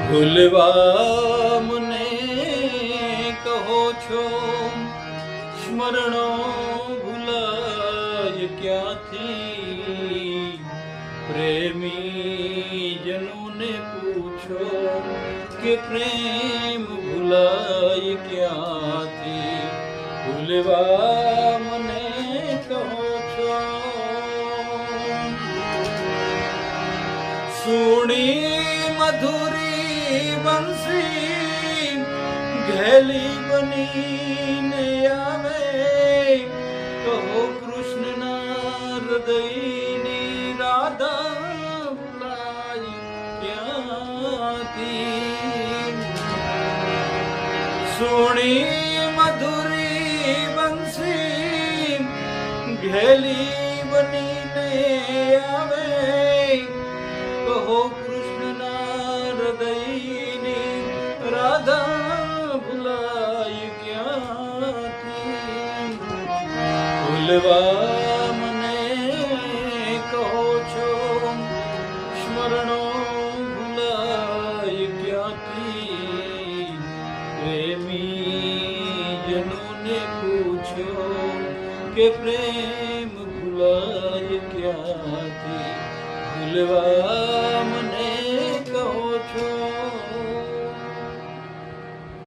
ભૂલવા મને કહો છો, સ્મરણો ભૂલાય ક્યાંથી? પ્રેમી જનોને પૂછો કે પ્રેમ ભૂલાય ક્યાંથી? ભૂલવા મને કહો છો. સુણી મધુરી બંસી ઘેલી બનીને આવે, કહો કૃષ્ણના હૃદયની રાધા ભૂલાય ક્યાંથી? સુણી મધુરી બંસી ઘેલી બનીને આવે, કહો કૃષ્ણના હૃદયની રાધા ભૂલાય ક્યાંથી? ભૂલવા મને કહો છો, સ્મરણો ભૂલાય ક્યાંથી? પ્રેમી જનોને પૂછો કે પ્રેમ ભૂલાય ક્યાંથી? ભૂલવા મને